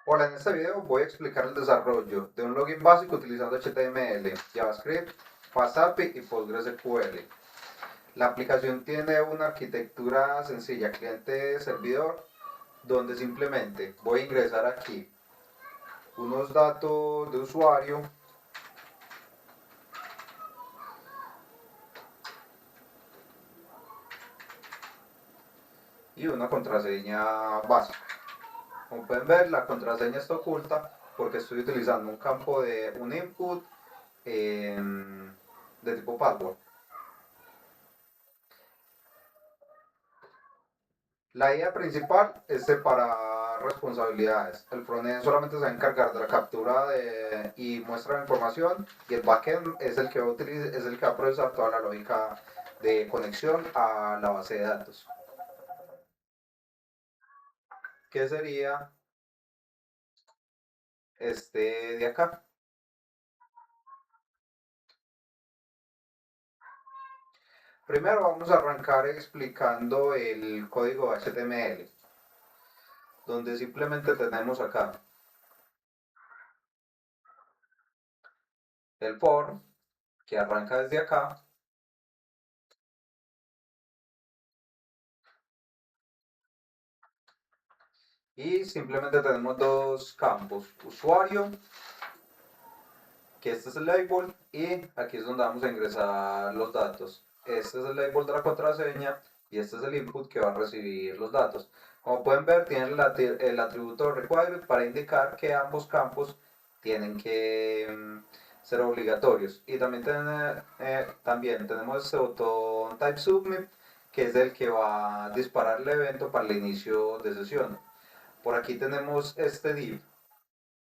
Hola, en este video voy a explicar el desarrollo de un login básico utilizando HTML, JavaScript, FastAPI y PostgreSQL. La aplicación tiene una arquitectura sencilla, cliente-servidor, donde simplemente voy a ingresar aquí unos datos de usuario y una contraseña básica. Como pueden ver, la contraseña está oculta porque estoy utilizando un campo de un input de tipo password. La idea principal es separar responsabilidades. El frontend solamente se va a encargar de la captura y muestra de información y el backend es el que va a es el que va a procesar toda la lógica de conexión a la base de datos. ¿Qué sería este de acá? Primero vamos a arrancar explicando el código HTML, donde simplemente tenemos acá el for, que arranca desde acá, y simplemente tenemos dos campos, usuario, que este es el label y aquí es donde vamos a ingresar los datos. Este es el label de la contraseña y este es el input que va a recibir los datos. Como pueden ver, tiene el atributo required para indicar que ambos campos tienen que ser obligatorios. Y también tenemos este botón type submit, que es el que va a disparar el evento para el inicio de sesión. Por aquí tenemos este div,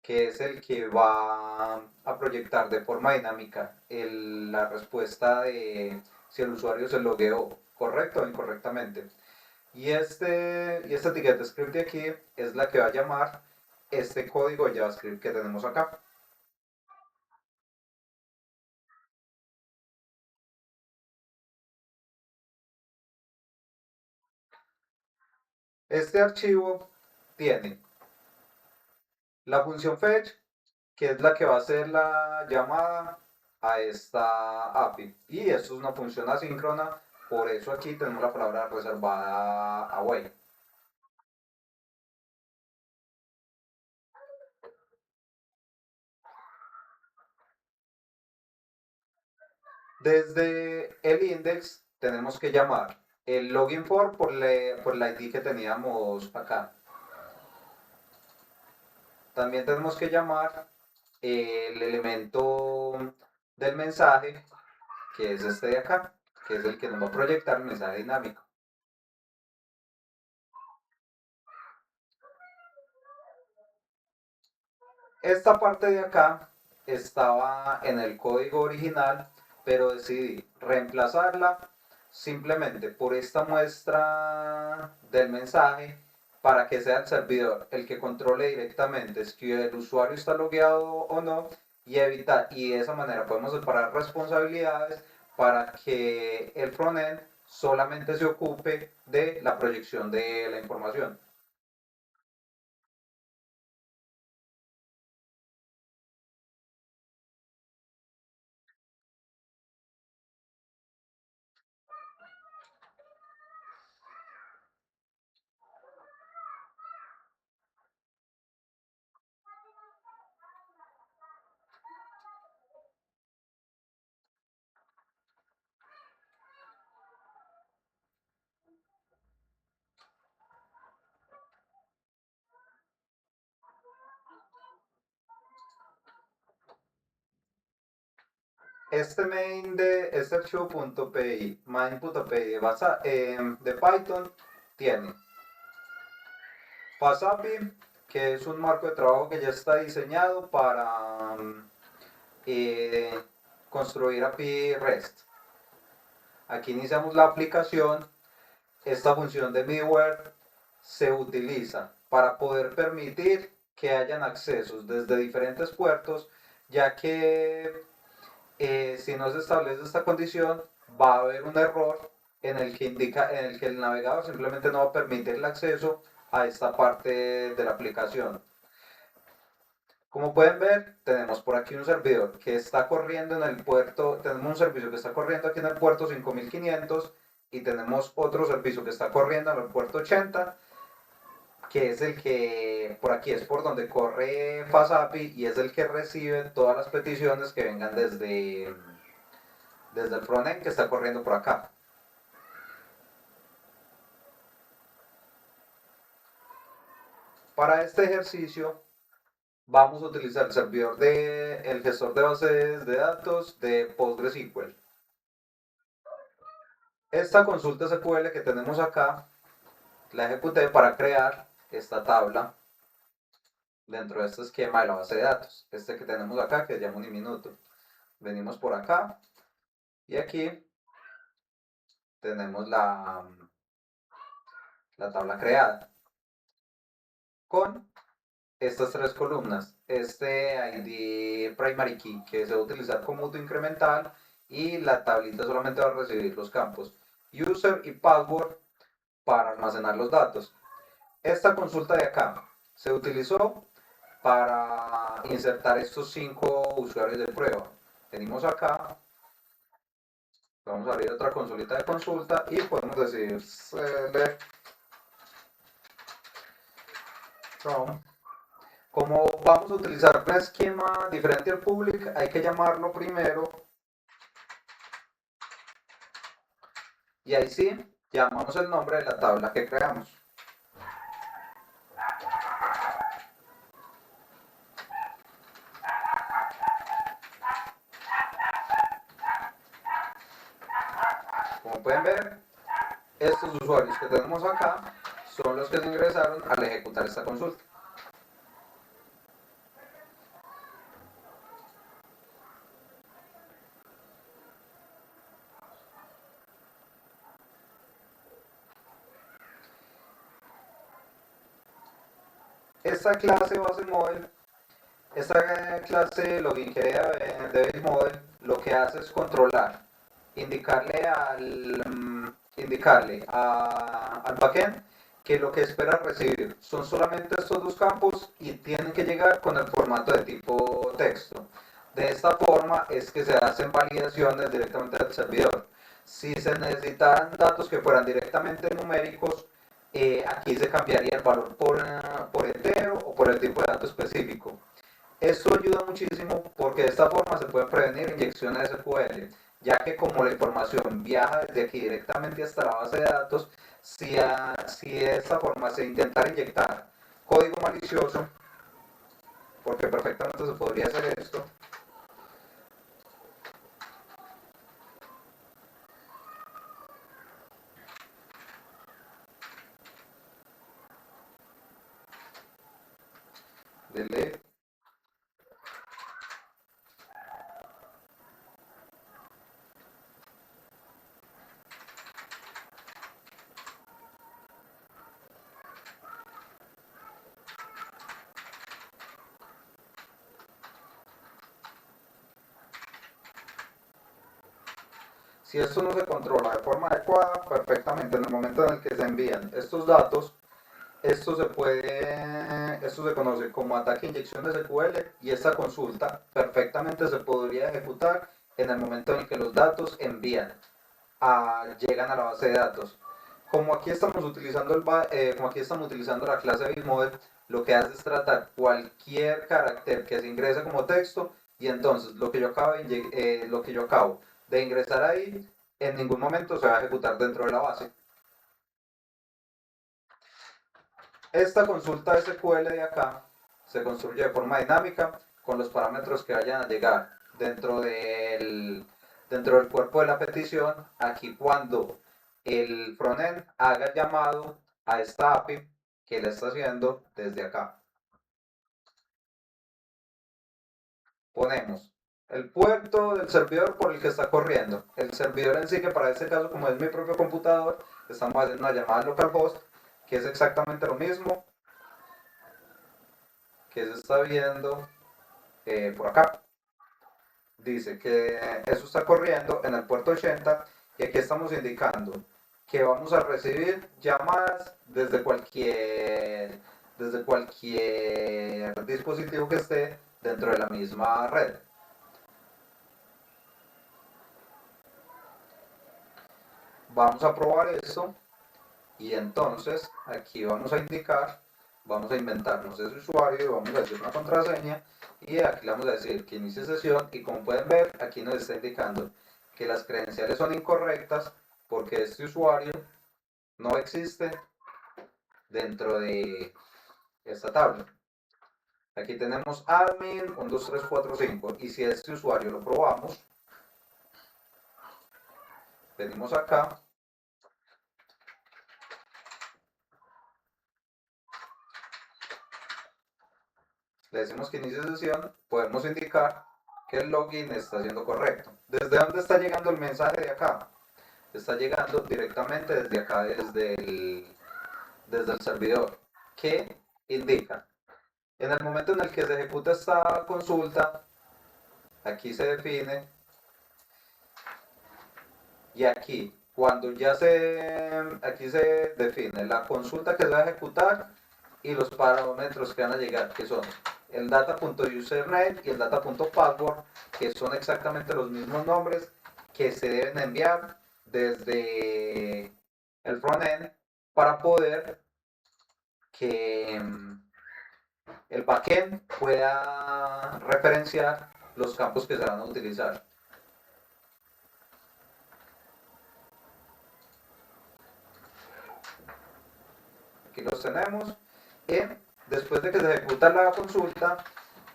que es el que va a proyectar de forma dinámica la respuesta de si el usuario se logueó correcto o incorrectamente. Y esta etiqueta script de aquí es la que va a llamar este código de JavaScript que tenemos acá. Este archivo tiene la función fetch, que es la que va a hacer la llamada a esta API. Y esto es una función asíncrona, por eso aquí tenemos la palabra reservada a wait. Desde el index tenemos que llamar el login por el ID que teníamos acá. También tenemos que llamar el elemento del mensaje, que es este de acá, que es el que nos va a proyectar el mensaje dinámico. Esta parte de acá estaba en el código original, pero decidí reemplazarla simplemente por esta muestra del mensaje para que sea el servidor el que controle directamente si el usuario está logueado o no y de esa manera podemos separar responsabilidades para que el frontend solamente se ocupe de la proyección de la información. Este archivo.py, main.py de Python tiene FastAPI, que es un marco de trabajo que ya está diseñado para eh, construir API REST. Aquí iniciamos la aplicación. Esta función de middleware se utiliza para poder permitir que hayan accesos desde diferentes puertos, ya que si no se establece esta condición, va a haber un error en el que el navegador simplemente no va a permitir el acceso a esta parte de la aplicación. Como pueden ver, tenemos por aquí un servidor que está corriendo en el puerto, tenemos un servicio que está corriendo aquí en el puerto 5500 y tenemos otro servicio que está corriendo en el puerto 80, que es el que por aquí es por donde corre FastAPI y es el que recibe todas las peticiones que vengan desde el frontend que está corriendo por acá. Para este ejercicio vamos a utilizar el servidor el gestor de bases de datos de PostgreSQL. Esta consulta SQL que tenemos acá la ejecuté para crear esta tabla dentro de este esquema de la base de datos, este que tenemos acá que se llama Uniminuto. Venimos por acá y aquí tenemos la tabla creada con estas tres columnas, este ID primary key que se va a utilizar como incremental y la tablita solamente va a recibir los campos user y password para almacenar los datos. Esta consulta de acá se utilizó para insertar estos 5 usuarios de prueba. Venimos acá, vamos a abrir otra consolita de consulta y podemos decir select from. Como vamos a utilizar un esquema diferente al public, hay que llamarlo primero y ahí sí llamamos el nombre de la tabla que creamos. Como pueden ver, estos usuarios que tenemos acá son los que se ingresaron al ejecutar esta consulta. Esta clase base model, esta clase login que de base model, lo que hace es controlar, indicarle al backend que lo que espera recibir son solamente estos dos campos y tienen que llegar con el formato de tipo texto. De esta forma es que se hacen validaciones directamente al servidor. Si se necesitaran datos que fueran directamente numéricos, aquí se cambiaría el valor por entero o por el tipo de dato específico. Esto ayuda muchísimo porque de esta forma se pueden prevenir inyecciones de SQL, ya que como la información viaja desde aquí directamente hasta la base de datos, si de esta forma se intentara inyectar código malicioso, porque perfectamente se podría hacer esto, delete. Si esto no se controla de forma adecuada, perfectamente en el momento en el que se envían estos datos, esto se conoce como ataque a inyección de SQL y esta consulta perfectamente se podría ejecutar en el momento en el que los datos llegan a la base de datos. Como aquí estamos utilizando, como aquí estamos utilizando la clase BigModel, lo que hace es tratar cualquier carácter que se ingrese como texto y entonces lo que yo acabo de ingresar ahí en ningún momento se va a ejecutar dentro de la base. Esta consulta SQL de acá se construye de forma dinámica con los parámetros que vayan a llegar dentro del cuerpo de la petición. Aquí cuando el frontend haga el llamado a esta API que le está haciendo desde acá. Ponemos el puerto del servidor por el que está corriendo. El servidor en sí, que para este caso, como es mi propio computador, estamos haciendo una llamada localhost, que es exactamente lo mismo que se está viendo por acá. Dice que eso está corriendo en el puerto 80 y aquí estamos indicando que vamos a recibir llamadas desde cualquier dispositivo que esté dentro de la misma red. Vamos a probar esto y entonces aquí vamos a indicar, vamos a inventarnos ese usuario y vamos a decir una contraseña y aquí le vamos a decir que inicie sesión y como pueden ver aquí nos está indicando que las credenciales son incorrectas porque este usuario no existe dentro de esta tabla. Aquí tenemos admin 1, 2, 3, 4, 5 y si este usuario lo probamos, venimos acá le decimos que inicie sesión, podemos indicar que el login está siendo correcto. ¿Desde dónde está llegando el mensaje de acá? Está llegando directamente desde acá, desde el servidor, que indica, en el momento en el que se ejecuta esta consulta, aquí se define, y aquí, cuando ya aquí se define la consulta que se va a ejecutar y los parámetros que van a llegar, que son el data.username y el data.password, que son exactamente los mismos nombres que se deben enviar desde el frontend para poder que el backend pueda referenciar los campos que se van a utilizar. Aquí los tenemos. Y después de que se ejecuta la consulta,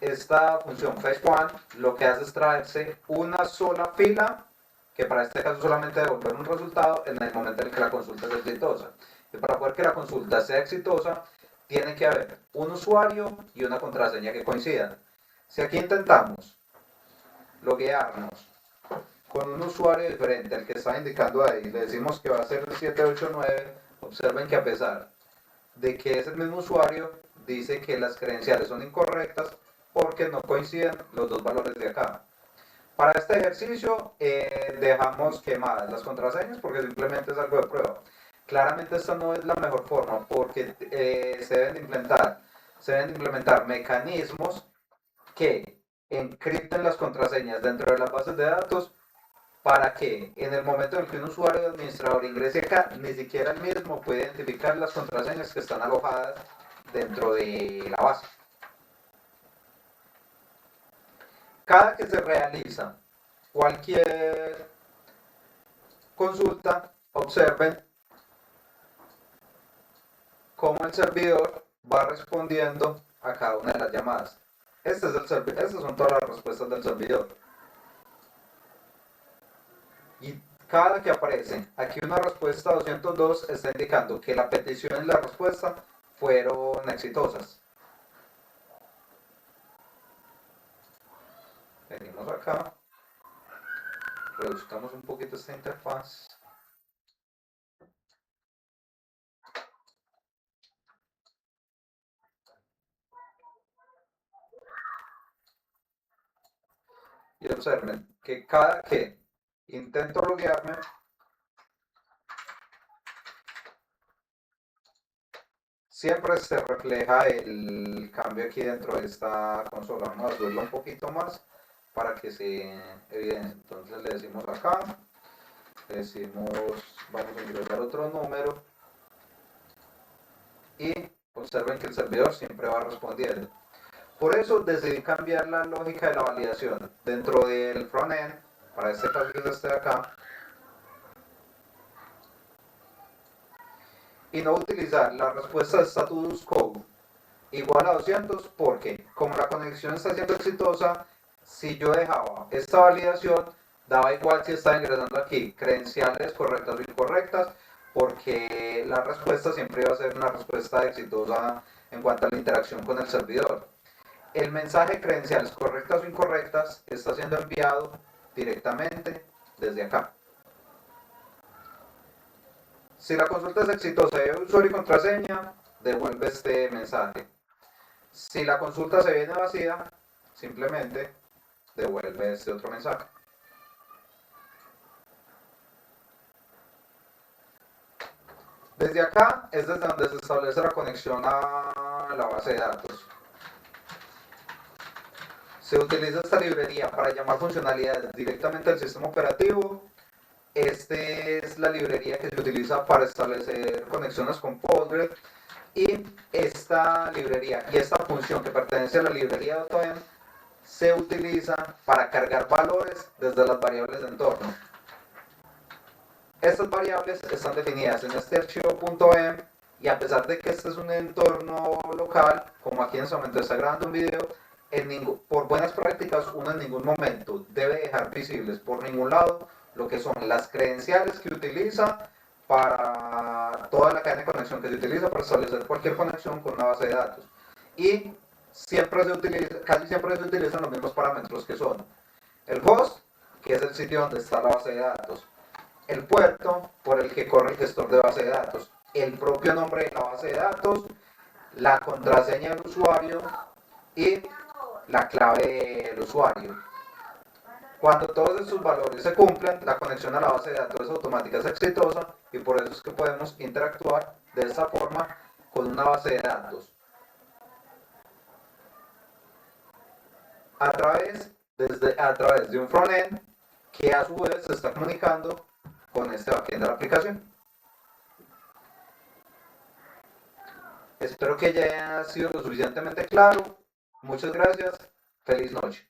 esta función fetch1 lo que hace es traerse una sola fila, que para este caso solamente devolver un resultado en el momento en el que la consulta es exitosa. Y para poder que la consulta sea exitosa, tiene que haber un usuario y una contraseña que coincidan. Si aquí intentamos loguearnos con un usuario diferente al que está indicando ahí, le decimos que va a ser el 789, observen que a pesar de que es el mismo usuario, dice que las credenciales son incorrectas porque no coinciden los dos valores de acá. Para este ejercicio dejamos quemadas las contraseñas porque simplemente es algo de prueba. Claramente esta no es la mejor forma porque se deben implementar mecanismos que encripten las contraseñas dentro de las bases de datos para que en el momento en que un usuario o administrador ingrese acá, ni siquiera él mismo puede identificar las contraseñas que están alojadas dentro de la base. Cada que se realiza cualquier consulta, observen cómo el servidor va respondiendo a cada una de las llamadas. Estas son todas las respuestas del servidor. Y cada que aparece aquí una respuesta 202 está indicando que la petición y la respuesta fueron exitosas. Venimos acá, reduzcamos un poquito esta interfaz. Y observen que cada que intento loguearme, siempre se refleja el cambio aquí dentro de esta consola. Vamos a subirlo un poquito más para que se evidencie. Entonces le decimos acá, le decimos, vamos a ingresar otro número y observen que el servidor siempre va respondiendo. Por eso decidí cambiar la lógica de la validación dentro del frontend, para este caso que es este de acá, y no utilizar la respuesta de status code igual a 200 porque como la conexión está siendo exitosa, si yo dejaba esta validación, daba igual si estaba ingresando aquí credenciales correctas o incorrectas, porque la respuesta siempre iba a ser una respuesta exitosa en cuanto a la interacción con el servidor. El mensaje credenciales correctas o incorrectas está siendo enviado directamente desde acá. Si la consulta es exitosa y hay usuario y contraseña, devuelve este mensaje. Si la consulta se viene vacía, simplemente devuelve este otro mensaje. Desde acá es desde donde se establece la conexión a la base de datos. Se utiliza esta librería para llamar funcionalidades directamente al sistema operativo. Esta es la librería que se utiliza para establecer conexiones con Postgres. Y esta librería y esta función que pertenece a la librería .env se utiliza para cargar valores desde las variables de entorno. Estas variables están definidas en este archivo.env y a pesar de que este es un entorno local, como aquí en este momento está grabando un video, por buenas prácticas uno en ningún momento debe dejar visibles por ningún lado lo que son las credenciales que utiliza para toda la cadena de conexión que se utiliza para establecer cualquier conexión con una base de datos. Y casi siempre se utilizan los mismos parámetros que son el host, que es el sitio donde está la base de datos, el puerto por el que corre el gestor de base de datos, el propio nombre de la base de datos, la contraseña del usuario y la clave del usuario. Cuando todos estos valores se cumplen, la conexión a la base de datos es automática, es exitosa y por eso es que podemos interactuar de esta forma con una base de datos a través de un frontend que a su vez se está comunicando con este backend de la aplicación. Espero que haya sido lo suficientemente claro. Muchas gracias. Feliz noche.